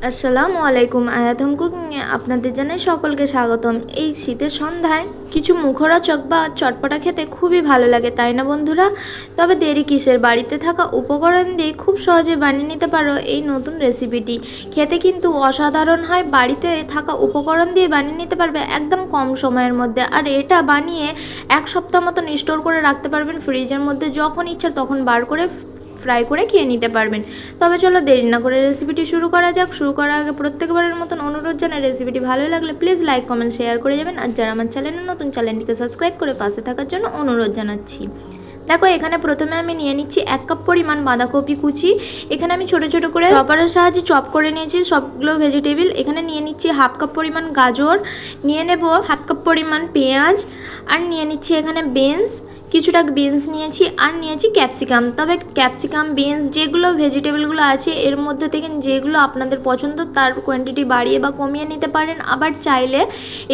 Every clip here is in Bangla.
আসসালামু আলাইকুম। আয়াতম কুকিংয়ে আপনাদের জানাই সকলকে স্বাগতম। এই শীতের সন্ধ্যায় কিছু মুখরোচক বা চটপটা খেতে খুবই ভালো লাগে, তাই না বন্ধুরা? তবে দেরি কিসের, বাড়িতে থাকা উপকরণ দিয়ে খুব সহজে বানিয়ে নিতে পারো এই নতুন রেসিপিটি। খেতে কিন্তু অসাধারণ হয়, বাড়িতে থাকা উপকরণ দিয়ে বানিয়ে নিতে পারবে একদম কম সময়ের মধ্যে। আর এটা বানিয়ে এক সপ্তাহ মতো স্টোর করে রাখতে পারবেন ফ্রিজের মধ্যে, যখন ইচ্ছা তখন বার করে ফ্রাই করে খেয়ে নিতে পারবেন। তবে চলো দেরি না করে রেসিপিটি শুরু করা যাক। শুরু করার আগে প্রত্যেকবারের মতন অনুরোধ জানাই, রেসিপিটি ভালো লাগলে প্লিজ লাইক কমেন্ট শেয়ার করে যাবেন। আর যারা আমার চ্যানেলে নতুন, চ্যানেলটিকে সাবস্ক্রাইব করে পাশে থাকার জন্য অনুরোধ জানাচ্ছি। দেখো এখানে প্রথমে আমি নিয়ে নিচ্ছি 1 কাপ পরিমাণ বাঁধাকপি কুচি। এখানে আমি ছোট ছোট করে চপারের সাহায্যে চপ করে নিয়েছি সবগুলো ভেজিটেবিল। এখানে নিয়ে নিচ্ছি 1/2 কাপ পরিমাণ গাজর, নিয়ে নেব 1/2 কাপ পরিমাণ পেঁয়াজ, আর নিয়ে নিচ্ছি এখানে বিনস, কিছুটা বিনস নিয়েছি, আর নিয়েছি ক্যাপসিকাম। তবে ক্যাপসিকাম, বিনস যেগুলো ভেজিটেবলগুলো আছে এর মধ্যে থেকে যেগুলো আপনাদের পছন্দ তার কোয়ান্টিটি বাড়িয়ে বা কমিয়ে নিতে পারেন। আবার চাইলে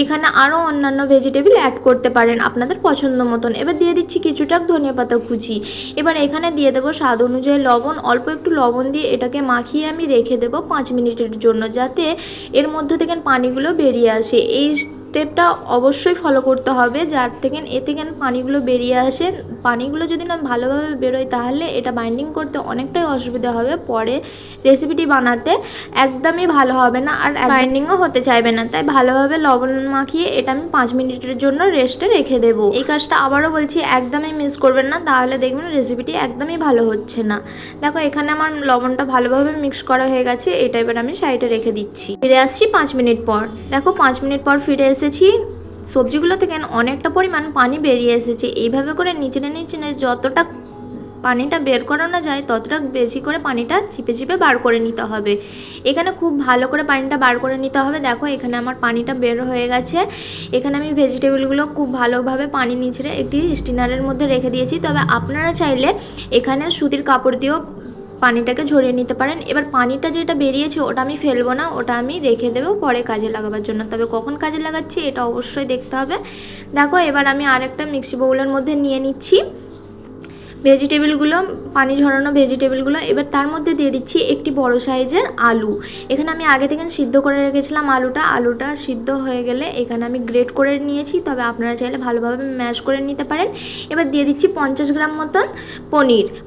এখানে আরও অন্যান্য ভেজিটেবল অ্যাড করতে পারেন আপনাদের পছন্দ মতন। এবার দিয়ে দিচ্ছি কিছুটা ধনিয়া পাতা কুচি। এবার এখানে দিয়ে দেবো স্বাদ অনুযায়ী লবণ। অল্প একটু লবণ দিয়ে এটাকে মাখিয়ে আমি রেখে দেবো 5 মিনিটের জন্য, যাতে এর মধ্যে থেকে পানিগুলো বেরিয়ে আসে। এই স্টেপটা অবশ্যই ফলো করতে হবে, যার থেকে পানিগুলো বেরিয়ে আসে। পানিগুলো যদি না ভালোভাবে বেরোয় তাহলে এটা বাইন্ডিং করতে অনেকটাই অসুবিধা হবে, পরে রেসিপিটি বানাতে একদমই ভালো হবে না আর বাইন্ডিংও হতে চাইবে না। তাই ভালোভাবে লবণ মাখিয়ে এটা আমি 5 মিনিটের জন্য রেস্টে রেখে দেবো। এই কাজটা আবারও বলছি, একদমই মিস করবেন না, তাহলে দেখবেন রেসিপিটি একদমই ভালো হচ্ছে না। দেখো এখানে আমার লবণটা ভালোভাবে মিক্স করা হয়ে গেছে, এটা এবার আমি সাইডে রেখে দিচ্ছি। ফিরে আসছি 5 মিনিট পর। দেখো 5 মিনিট পর ফিরে এসেছি। সবজিগুলো থেকে অনেকটা পরিমাণ পানি বেরিয়ে এসেছে। এইভাবে করে নিচে যতটা পানিটা বের করানো যায় ততটা বেশি করে পানিটা চিপে চিপে বার করে নিতে হবে। এখানে খুব ভালো করে পানিটা বার করে নিতে হবে। দেখো এখানে আমার পানিটা বের হয়ে গেছে। এখানে আমি ভেজিটেবলগুলো খুব ভালোভাবে পানি নিচড়ে একটি স্টিনারের মধ্যে রেখে দিয়েছি। তবে আপনারা চাইলে এখানে সুতির কাপড় দিয়েও পানিটাকে ঝরিয়ে নিতে পারেন। এবার পানিটা যেটা বেরিয়েছে ওটা আমি ফেলবো না, ওটা আমি রেখে দেবো পরে কাজে লাগাবার জন্য। তবে কখন কাজে লাগাচ্ছি এটা অবশ্যই দেখতে হবে। দেখো এবার আমি আরেকটা মিক্সি বাউলের মধ্যে নিয়ে নিচ্ছি ভেজিটেবলগুলো, পানি ঝরানো ভেজিটেবলগুলো। এবার তার মধ্যে দিয়ে দিচ্ছি একটি বড় সাইজের আলু। এখানে আমি আগে থেকে সিদ্ধ করে রেখেছিলাম আলুটা সিদ্ধ হয়ে গেলে এখানে আমি গ্রেট করে নিয়েছি, তবে আপনারা চাইলে ভালোভাবে ম্যাশ করে নিতে পারেন। এবার দিয়ে দিচ্ছি 50 গ্রাম মতন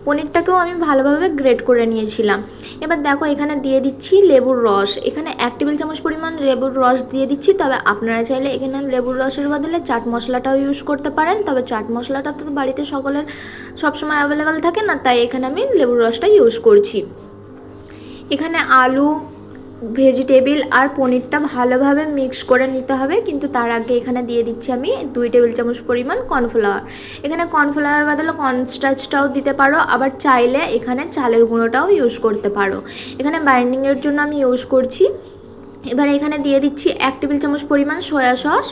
পনিরটাকেও আমি ভালোভাবে গ্রেট করে নিয়েছিলাম। এবার দেখো এখানে দিয়ে দিচ্ছি লেবুর রস। এখানে 1 টেবিল চামচ পরিমাণ লেবুর রস দিয়ে দিচ্ছি। তবে আপনারা চাইলে এখানে লেবুর রসের বদলে চাট মশলাটাও ইউজ করতে পারেন। তবে চাট মশলাটা তো বাড়িতে সকলের সবসময় অ্যাভেলেবেল থাকে না, তাই এখানে আমি লেবুর রসটা ইউজ করছি। এখানে আলু, ভেজিটেবল আর পনিরটা ভালোভাবে মিক্স করে নিতে হবে, কিন্তু তার আগে এখানে দিয়ে দিচ্ছি আমি 2 টেবিল চামচ পরিমাণ কর্নফ্লাওয়ার। এখানে কর্নফ্লাওয়ার বদলে কর্নস্টার্চটাও দিতে পারো, আবার চাইলে এখানে চালের গুঁড়োটাও ইউজ করতে পারো। এখানে বাইন্ডিংয়ের জন্য আমি ইউজ করছি। এবার এখানে দিয়ে দিচ্ছি 1 টেবিল চামচ পরিমাণ সয়া সস।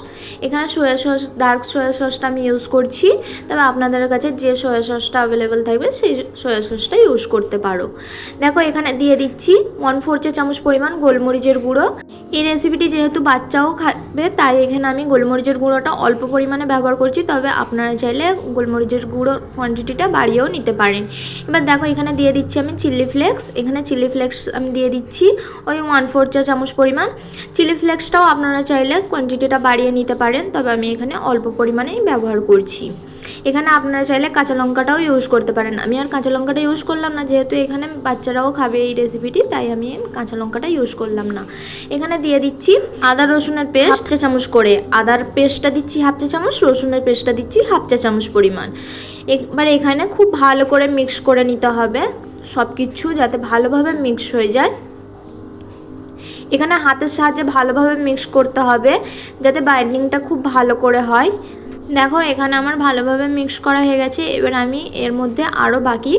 এখানে সয়া সস, ডার্ক সয়া সসটা আমি ইউজ করছি, তবে আপনাদের কাছে যে সয়া সসটা অ্যাভেলেবেল থাকবে সেই সয়া সসটা ইউজ করতে পারো। দেখো এখানে দিয়ে দিচ্ছি 1/4 চা চামচ পরিমাণ গোলমরিচের গুঁড়ো। এই রেসিপিটি যেহেতু বাচ্চাও খাবে তাই এখানে আমি গোলমরিচের গুঁড়োটা অল্প পরিমাণে ব্যবহার করছি, তবে আপনারা চাইলে গোলমরিচের গুঁড়োর কোয়ান্টিটিটা বাড়িয়েও নিতে পারেন। এবার দেখো এখানে দিয়ে দিচ্ছি আমি চিলি ফ্লেক্স। এখানে চিলি ফ্লেক্স আমি দিয়ে দিচ্ছি ওই 1/4 চা চামচ পরিমাণ। চিলি ফ্লেক্সটাও আপনারা চাইলে কোয়ান্টিটিটা বাড়িয়ে নিতে পারেন, তবে আমি এখানে অল্প পরিমাণেই ব্যবহার করছি। এখানে আপনারা চাইলে কাঁচা লঙ্কাটাও ইউজ করতে পারেন। আমি আর কাঁচা লঙ্কাটা ইউজ করলাম না, যেহেতু এখানে বাচ্চারাও খাবে এই রেসিপিটি, তাই আমি কাঁচা লঙ্কাটা ইউজ করলাম না। এখানে দিয়ে দিচ্ছি আদা রসুনের পেস্ট 1 চা চামচ করে। আদার পেস্টটা দিচ্ছি 1/2 চা চামচ, রসুনের পেস্টটা দিচ্ছি 1/2 চা চামচ পরিমাণ। এবার এখানে খুব ভালো করে মিক্স করে নিতে হবে সব কিছু, যাতে ভালোভাবে মিক্স হয়ে যায়। এখানে হাতের সাহায্যে ভালোভাবে মিক্স করতে হবে যাতে বাইন্ডিংটা খুব ভালো করে হয়। দেখো এখানে আমার ভালোভাবে মিক্স করা হয়ে গেছে। এবার আমি এর মধ্যে আরও বাকি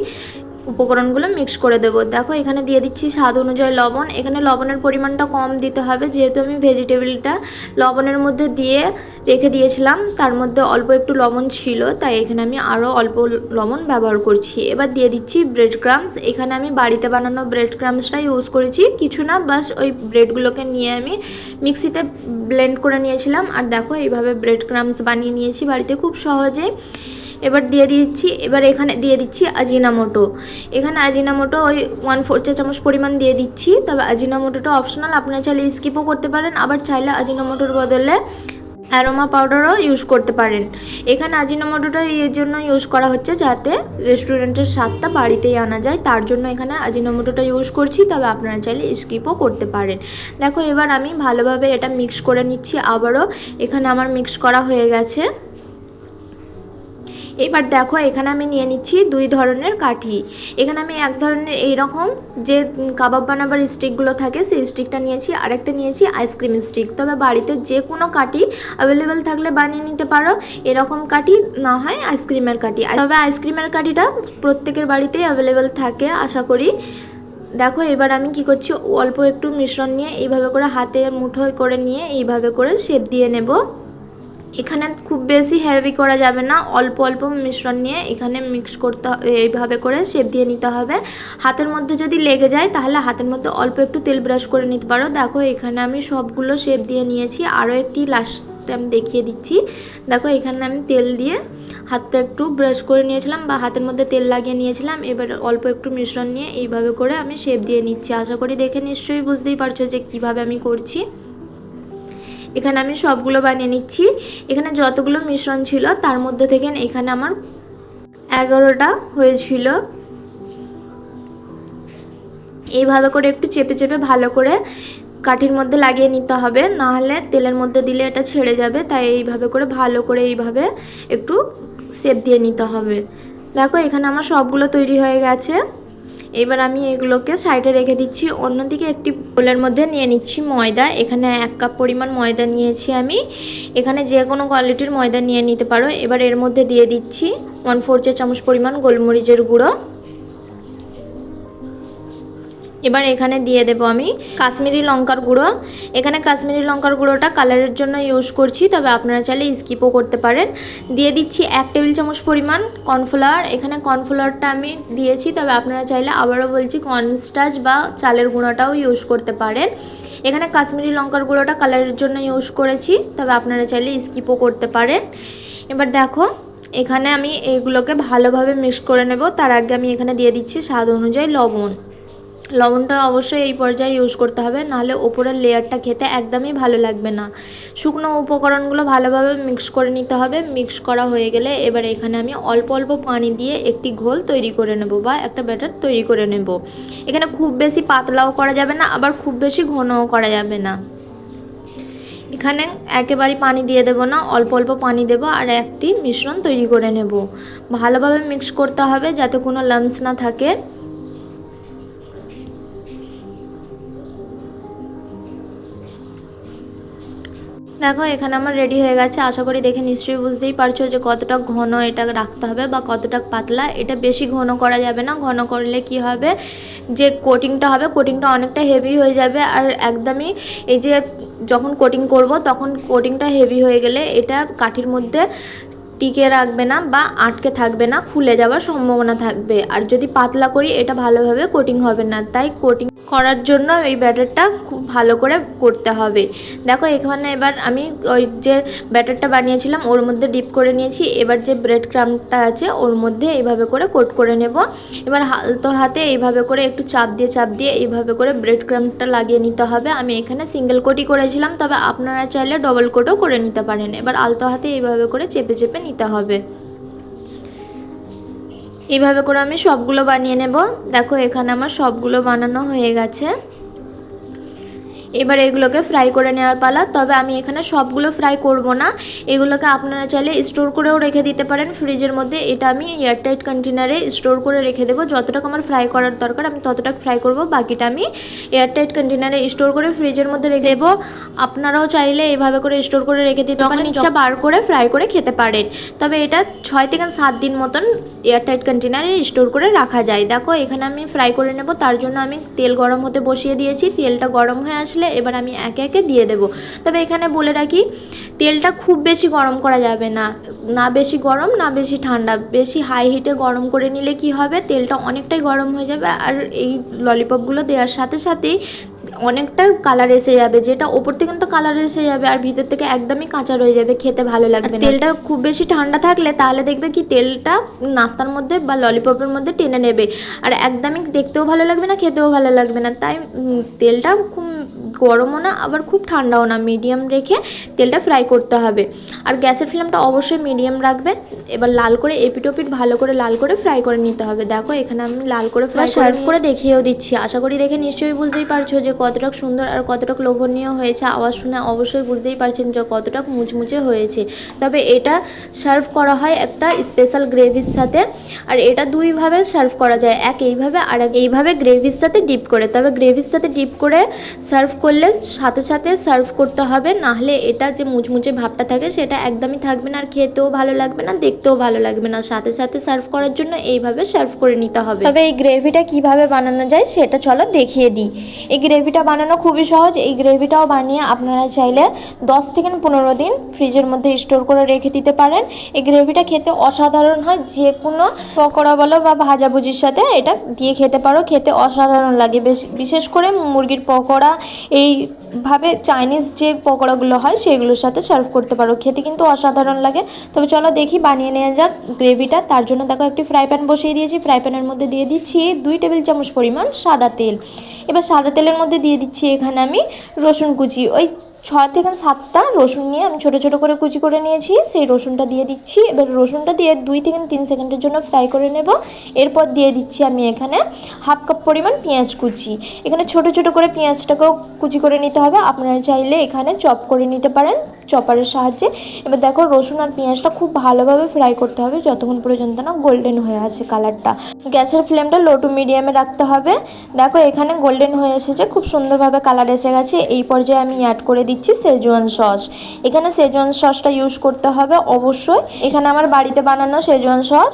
উপকরণগুলো মিক্স করে দেবো। দেখো এখানে দিয়ে দিচ্ছি স্বাদ অনুযায়ী লবণ। এখানে লবণের পরিমাণটা কম দিতে হবে, যেহেতু আমি ভেজিটেবলটা লবণের মধ্যে দিয়ে রেখে দিয়েছিলাম, তার মধ্যে অল্প একটু লবণ ছিল, তাই এখানে আমি আরও অল্প লবণ ব্যবহার করছি। এবার দিয়ে দিচ্ছি ব্রেড ক্রাম্বস। এখানে আমি বাড়িতে বানানো ব্রেড ক্রাম্বসটা ইউজ করেছি, কিছু না, বাস ওই ব্রেডগুলোকে নিয়ে আমি মিক্সিতে ব্লেন্ড করে নিয়েছিলাম। আর দেখো এইভাবে ব্রেড ক্রাম্বস বানিয়ে নিয়েছি বাড়িতে খুব সহজেই। এবার দিয়ে দিচ্ছি, এবার এখানে দিয়ে দিচ্ছি আজিনামোটো। এখানে আজিনামোটো ওই 1/4 চা চামচ পরিমাণ দিয়ে দিচ্ছি। তবে আজিনামোটোটা অপশনাল, আপনারা চাইলে স্কিপও করতে পারেন, আবার চাইলে আজিনামোটোর বদলে অ্যারোমা পাউডারও ইউজ করতে পারেন। এখানে আজিনামোটোটা এর জন্য ইউজ করা হচ্ছে যাতে রেস্টুরেন্টের স্বাদটা বাড়িতেই আনা যায়, তার জন্য এখানে আজিনামোটোটা ইউজ করছি। তবে আপনারা চাইলে স্কিপও করতে পারেন। দেখো এবার আমি ভালোভাবে এটা মিক্স করে নিচ্ছি আবারও। এখানে আমার মিক্স করা হয়ে গেছে। এবার দেখো এখানে আমি নিয়ে নিচ্ছি 2 ধরনের কাঠি। এখানে আমি এক ধরনের এইরকম যে কাবাব বানাবার স্টিকগুলো থাকে সেই স্টিকটা নিয়েছি, আরেকটা নিয়েছি আইসক্রিম স্টিক। তবে বাড়িতে যে কোনো কাঠি অ্যাভেলেবেল থাকলে বানিয়ে নিতে পারো, এরকম কাঠি না হয় আইসক্রিমের কাঠি। তবে আইসক্রিমের কাঠিটা প্রত্যেকের বাড়িতেই অ্যাভেলেবেল থাকে আশা করি। দেখো এবার আমি কি করছি, অল্প একটু মিশ্রণ নিয়ে এইভাবে করে হাতে মুঠোয় করে নিয়ে এইভাবে করে শেপ দিয়ে নেব। এখানে খুব বেশি হেভি করা যাবে না, অল্প অল্প মিশ্রণ নিয়ে এখানে মিক্স করতে, এইভাবে করে শেপ দিয়ে নিতে হবে। হাতের মধ্যে যদি লেগে যায় তাহলে হাতের মধ্যে অল্প একটু তেল ব্রাশ করে নিতে পারো। দেখো এখানে আমি সবগুলো শেপ দিয়ে নিয়েছি। আরও একটি লাস্ট আমি দেখিয়ে দিচ্ছি। দেখো এখানে আমি তেল দিয়ে হাতটা একটু ব্রাশ করে নিয়েছিলাম বা হাতের মধ্যে তেল লাগিয়ে নিয়েছিলাম। এবার অল্প একটু মিশ্রণ নিয়ে এইভাবে করে আমি শেপ দিয়ে নিচ্ছি। আশা করি দেখে নিশ্চয়ই বুঝতেই পারছো যে কিভাবে আমি করছি। এখানে আমি সবগুলো বানিয়ে নিচ্ছি। এখানে যতগুলো মিশ্রণ ছিল তার মধ্যে থেকে এখানে আমার 11টা হয়েছিল। এইভাবে করে একটু চেপে চেপে ভালো করে কাঠির মধ্যে লাগিয়ে নিতে হবে, না হলে তেলের মধ্যে দিলে এটা ছেড়ে যাবে। তাই এইভাবে করে ভালো করে এইভাবে একটু শেপ দিয়ে নিতে হবে। দেখো এখানে আমার সবগুলো তৈরি হয়ে গেছে। এবার আমি এগুলোকে সাইডে রেখে দিচ্ছি। অন্যদিকে একটি বোলের মধ্যে নিয়ে নিচ্ছি ময়দা। এখানে 1 কাপ পরিমাণ ময়দা নিয়েছি আমি। এখানে যে কোনো কোয়ালিটির ময়দা নিয়ে নিতে পারো। এবার এর মধ্যে দিয়ে দিচ্ছি 1/4 চা চামচ পরিমাণ গোলমরিচের গুঁড়ো। এবার এখানে দিয়ে দেব আমি কাশ্মীরি লঙ্কার গুঁড়ো। এখানে কাশ্মীরি লঙ্কার গুঁড়োটা কালারের জন্য ইউজ করছি, তবে আপনারা চাইলে স্কিপও করতে পারেন। দিয়ে দিচ্ছি 1 টেবিল চামচ পরিমাণ কর্নফ্লাওয়ার। এখানে কর্নফ্লাওয়ারটা আমি দিয়েছি, তবে আপনারা চাইলে আবারও বলছি কর্নস্টার্চ বা চালের গুঁড়োটাও ইউজ করতে পারেন। এখানে কাশ্মীরি লঙ্কার গুঁড়োটা কালারের জন্য ইউজ করেছি, তবে আপনারা চাইলে স্কিপও করতে পারেন। এবার দেখো এখানে আমি এগুলোকে ভালোভাবে মিক্স করে নেব। তার আগে আমি এখানে দিয়ে দিচ্ছি স্বাদ অনুযায়ী লবণ। লবণটা অবশ্যই এই পর্যায়ে ইউজ করতে হবে, নাহলে ওপরের লেয়ারটা খেতে একদমই ভালো লাগবে না। শুকনো উপকরণগুলো ভালোভাবে মিক্স করে নিতে হবে। মিক্স করা হয়ে গেলে এবার এখানে আমি অল্প অল্প পানি দিয়ে একটি ঘোল তৈরি করে নেব বা একটা ব্যাটার তৈরি করে নেব। এখানে খুব বেশি পাতলাও করা যাবে না, আবার খুব বেশি ঘনও করা যাবে না। এখানে একেবারেই পানি দিয়ে দেব না, অল্প অল্প পানি দেব আর একটি মিশ্রণ তৈরি করে নেব। ভালোভাবে মিক্স করতে হবে যাতে কোনো লাম্পস না থাকে। দেখো এখানে আমার রেডি হয়ে গেছে। আশা করি দেখে নিশ্চয়ই বুঝতেই পারছো যে কতটা ঘন এটা রাখতে হবে বা কতটা পাতলা। এটা বেশি ঘন করা যাবে না, ঘন করলে কি হবে যে কোটিংটা হবে, কোটিংটা অনেকটা হেভি হয়ে যাবে। আর একদমই এই যে যখন কোটিং করব তখন কোটিংটা হেভি হয়ে গেলে এটা কাঠির মধ্যে টিকে রাখবে না বা আটকে থাকবে না, খুলে যাওয়ার সম্ভাবনা থাকবে। আর যদি পাতলা করি এটা ভালোভাবে কোটিং হবে না। তাই কোটিং করার জন্য এই ব্যাটারটা খুব ভালো করে করতে হবে। দেখো এখানে এবার আমি ওই যে ব্যাটারটা বানিয়েছিলাম ওর মধ্যে ডিপ করে নিয়েছি। এবার যে ব্রেড ক্রাম্বটা আছে ওর মধ্যে এইভাবে করে কোট করে নেব। এবার হালতো হাতে এইভাবে করে একটু চাপ দিয়ে এইভাবে করে ব্রেড ক্রাম্বটা লাগিয়ে নিতে হবে। আমি এখানে সিঙ্গেল কোটই করেছিলাম, তবে আপনারা চাইলে ডবল কোটও করে নিতে পারেন। এবার আলতো হাতে এইভাবে করে চেপে চেপে নিতে হবে। এইভাবে করে আমি সবগুলো বানিয়ে নেব। দেখো এখানে আমার সবগুলো বানানো হয়ে গেছে। এবার এগুলোকে ফ্রাই করে নেওয়ার পালা। তবে আমি এখানে সবগুলো ফ্রাই করব না, এগুলোকে আপনারা চাইলে স্টোর করেও রেখে দিতে পারেন ফ্রিজের মধ্যে। এটা আমি এয়ারটাইট কন্টেনারে স্টোর করে রেখে দেবো। যতটুকু আমার ফ্রাই করার দরকার আমি ততটুকু ফ্রাই করব, বাকিটা আমি এয়ারটাইট কন্টেনারে স্টোর করে ফ্রিজের মধ্যে রেখে দেবো। আপনারাও চাইলে এইভাবে করে স্টোর করে রেখে দিতে তখন ইচ্ছা বার করে ফ্রাই করে খেতে পারেন। তবে এটা 6 থেকে 7 দিন মতন এয়ারটাইট কন্টেনারে স্টোর করে রাখা যায়। দেখো এখানে আমি ফ্রাই করে নেব, তার জন্য আমি তেল গরম হতে বসিয়ে দিয়েছি। তেলটা গরম হয়ে আসলে আসলে এবার আমি একে একে দিয়ে দেবো। তবে এখানে বলে রাখি, তেলটা খুব বেশি গরম করা যাবে না, না বেশি গরম না বেশি ঠান্ডা। বেশি হাই হিটে গরম করে নিলে কি হবে, তেলটা অনেকটাই গরম হয়ে যাবে আর এই ললিপপগুলো দেওয়ার সাথে সাথেই অনেকটা কালার এসে যাবে, যেটা ওপর থেকে তো কালার এসে যাবে আর ভিতর থেকে একদমই কাঁচা রয়ে যাবে, খেতে ভালো লাগবে না। তেলটা খুব বেশি ঠান্ডা থাকলে তাহলে দেখবে কি তেলটা নাস্তার মধ্যে বা ললিপপের মধ্যে টেনে নেবে আর একদমই দেখতেও ভালো লাগবে না, খেতেও ভালো লাগবে না। তাই তেলটা খুব গরমও না আবার খুব ঠান্ডাও না, মিডিয়াম রেখে তেলটা ফ্রাই করতে হবে। আর গ্যাসের ফ্লেমটা অবশ্যই মিডিয়াম রাখবে। এবার লাল করে এপিট ওপিট ভালো করে লাল করে ফ্রাই করে নিতে হবে। দেখো এখানে আমি লাল করে ফ্রাই সার্ভ করে দেখিয়েও দিচ্ছি। আশা করি দেখে নিশ্চয়ই বুঝতেই পারছো যে কতটা সুন্দর আর কতটা লোভনীয় হয়েছে। আওয়াজ শুনে অবশ্যই বুঝতেই পারছেন যে কতটা মুচমুচে হয়েছে। তবে এটা সার্ভ করা হয় একটা স্পেশাল গ্রেভির সাথে, আর এটা দুইভাবে সার্ভ করা যায়, এক এইভাবে আর এক এইভাবে গ্রেভির সাথে ডিপ করে। তবে গ্রেভির সাথে ডিপ করে সার্ভ করলে সাথে সাথে সার্ভ করতে হবে, নাহলে এটা যে মুচমুচে ভাবটা থাকে সেটা একদমই থাকবে না আর খেতেও ভালো লাগবে না, দেখতেও ভালো লাগবে না। সাথে সাথে সার্ভ করার জন্য এইভাবে সার্ভ করে নিতে হবে। তবে এই গ্রেভিটা কিভাবে বানানো যায় সেটা চলো দেখিয়ে দিই। এই গ্রেভিটা বানানো খুবই সহজ। এই গ্রেভিটাও বানিয়ে আপনারা চাইলে 10 থেকে 15 দিন ফ্রিজের মধ্যে স্টোর করে রেখে দিতে পারেন। এই গ্রেভিটা খেতে অসাধারণ হয়, যে কোনো পকোড়া বলো বা ভাজাভুজির সাথে এটা দিয়ে খেতে পারো, খেতে অসাধারণ লাগে। বিশেষ করে মুরগির পকোড়া, এইভাবে চাইনিজ যে পকোড়াগুলো হয় সেগুলোর সাথে সার্ভ করতে পারো, খেতে কিন্তু অসাধারণ লাগে। তবে চলো দেখি বানিয়ে নেওয়া যাক গ্রেভিটা। তার জন্য দেখো একটি ফ্রাই প্যান বসিয়ে দিয়েছি। ফ্রাই প্যানের মধ্যে দিয়ে দিচ্ছি 2 টেবিল চামচ পরিমাণ সাদা তেল। এবার সাদা তেলের মধ্যে দিয়ে দিচ্ছি এখানে আমি রসুন কুচি, ওই 6 থেকে 7টা রসুন নিয়ে আমি ছোটো ছোটো করে কুচি করে নিয়েছি, সেই রসুনটা দিয়ে দিচ্ছি। এবার রসুনটা দিয়ে 2 থেকে 3 সেকেন্ডের জন্য ফ্রাই করে নেব। এরপর দিয়ে দিচ্ছি আমি এখানে হাফ কাপ পরিমাণ পেঁয়াজ কুচি। এখানে ছোটো ছোটো করে পেঁয়াজটাকেও কুচি করে নিতে হবে, আপনারা চাইলে এখানে চপ করে নিতে পারেন চপারের সাহায্যে। এবার দেখো রসুন আর পেঁয়াজটা খুব ভালোভাবে ফ্রাই করতে হবে যতক্ষণ পর্যন্ত না গোল্ডেন হয়ে আসে কালারটা। গ্যাসের ফ্লেমটা লো টু মিডিয়ামে রাখতে হবে। দেখো এখানে গোল্ডেন হয়ে এসেছে, খুব সুন্দরভাবে কালার এসে গেছে। এই পর্যায়ে আমি অ্যাড করে দিচ্ছি সেজওয়ান সস। এখানে সেজওয়ান সসটা ইউজ করতে হবে অবশ্যই। এখানে আমার বাড়িতে বানানো সেজওয়ান সস,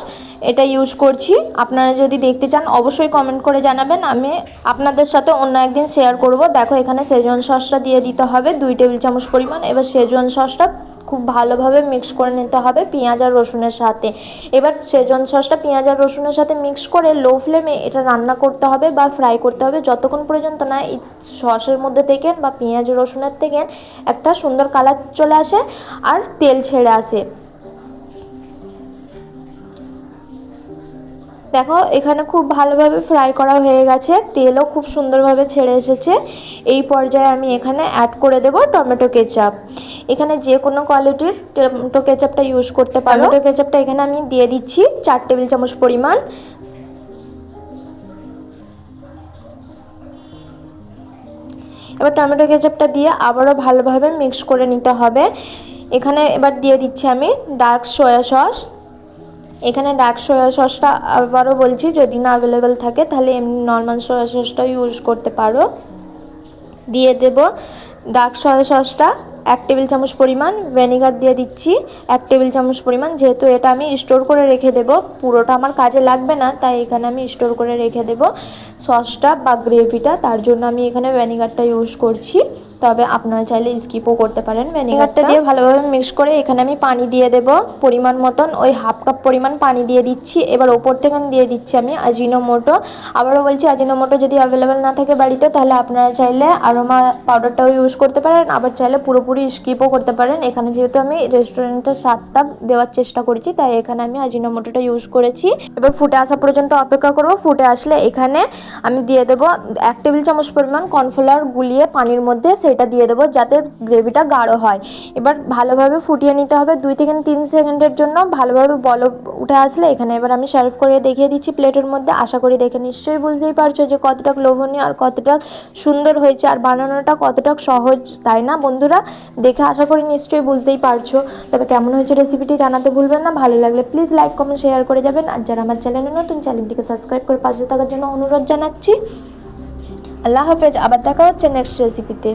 এটা ইউজ করছি। আপনারা যদি দেখতে চান অবশ্যই কমেন্ট করে জানাবেন, আমি আপনাদের সাথে অন্য একদিন শেয়ার করব। দেখো এখানে সেজওয়ান সসটা দিয়ে দিতে হবে 2 টেবিল চামচ পরিমাণ। এবার সেজওয়ান সসটা খুব ভালোভাবে মিক্স করে নিতে হবে পেঁয়াজ আর রসুনের সাথে। এবার সেজওয়ান সসটা পেঁয়াজ আর রসুনের সাথে মিক্স করে লো ফ্লেমে এটা রান্না করতে হবে বা ফ্রাই করতে হবে যতক্ষণ পর্যন্ত না এই সসের মধ্যে থেকে বা পেঁয়াজ রসুনের থেকে একটা সুন্দর কালার চলে আসে আর তেল ছেড়ে আসে। দেখো এখানে খুব ভালোভাবে ফ্রাই করা হয়ে গেছে, তেলও খুব সুন্দরভাবে ছেড়ে এসেছে। এই পর্যায়ে আমি এখানে অ্যাড করে দেব টমেটো কেচাপ। এখানে যে কোনো কোয়ালিটির টমেটো কেচাপটা ইউজ করতে পারো। টমেটো কেচাপটা এখানে আমি দিয়ে দিচ্ছি 4 টেবিল চামচ পরিমাণ। এবার টমেটো কেচাপটা দিয়ে আবারও ভালোভাবে মিক্স করে নিতে হবে। এখানে এবার দিয়ে দিচ্ছি আমি ডার্ক সয়া সস। এখানে ডার্ক সয়া সসটা আবারও বলছি, যদি না অ্যাভেলেবেল থাকে তাহলে এমনি নর্মাল সয়া সসটা ইউজ করতে পারো। দিয়ে দেব ডার্ক সয়া সসটা 1 টেবিল চামচ পরিমাণ। ভিনেগার দিয়ে দিচ্ছি 1 টেবিল চামচ পরিমাণ। যেহেতু এটা আমি স্টোর করে রেখে দেব, পুরোটা আমার কাজে লাগবে না, তাই এখানে আমি স্টোর করে রেখে দেব সসটা বা গ্রেভিটা, তার জন্য আমি এখানে ভিনেগারটা ইউজ করছি। তবে আপনারা চাইলে স্কিপও করতে পারেন। ভিনেগারটা দিয়ে ভালোভাবে মিক্স করে এখানে আমি পানি দিয়ে দেব পরিমাণ মতন, ওই হাফ কাপ পরিমাণ পানি দিয়ে দিচ্ছি। এবার ওপর থেকে দিয়ে দিচ্ছি আমি আজিনোমোটো। আবারও বলছি আজিনোমোটো যদি অ্যাভেলেবেল না থাকে বাড়িতে তাহলে আপনারা চাইলে আরোমা পাউডারটাও ইউজ করতে পারেন, আবার চাইলে পুরোপুরি স্কিপও করতে পারেন। এখানে যেহেতু আমি রেস্টুরেন্টের স্বাদটা দেওয়ার চেষ্টা করেছি তাই এখানে আমি আজিনোমোটোটা ইউজ করেছি। এবার ফুটে আসা পর্যন্ত অপেক্ষা করব। ফুটে আসলে এখানে আমি দিয়ে দেবো 1 টেবিল চামচ পরিমাণ কর্নফ্লাওয়ার গুলিয়ে পানির মধ্যে, সেটা দিয়ে দেবো যাতে গ্রেভিটা গাঢ় হয়। এবার ভালোভাবে ফুটিয়ে নিতে হবে 2 থেকে 3 সেকেন্ডের জন্য। ভালোভাবে বলক উঠে আসলে এখানে এবার আমি সার্ভ করে দেখিয়ে দিচ্ছি প্লেটের মধ্যে। আশা করি দেখে নিশ্চয়ই বুঝতেই পারছো যে কতটা লোভনীয় আর কতটা সুন্দর হয়েছে আর বানানোটা কতটা সহজ, তাই না বন্ধুরা? দেখে আশা করি নিশ্চয়ই বুঝতেই পারছো। তবে কেমন হয়েছে রেসিপিটি জানাতে ভুলবেন না। ভালো লাগলে প্লিজ লাইক কমেন্ট শেয়ার করে যাবেন। আর যারা আমার চ্যানেলে নতুন, চ্যানেলটিকে সাবস্ক্রাইব করে পাশে থাকার জন্য অনুরোধ জানাচ্ছি। আল্লাহ হাফেজ, আবার দেখা হচ্ছে নেক্সট রেসিপিতে।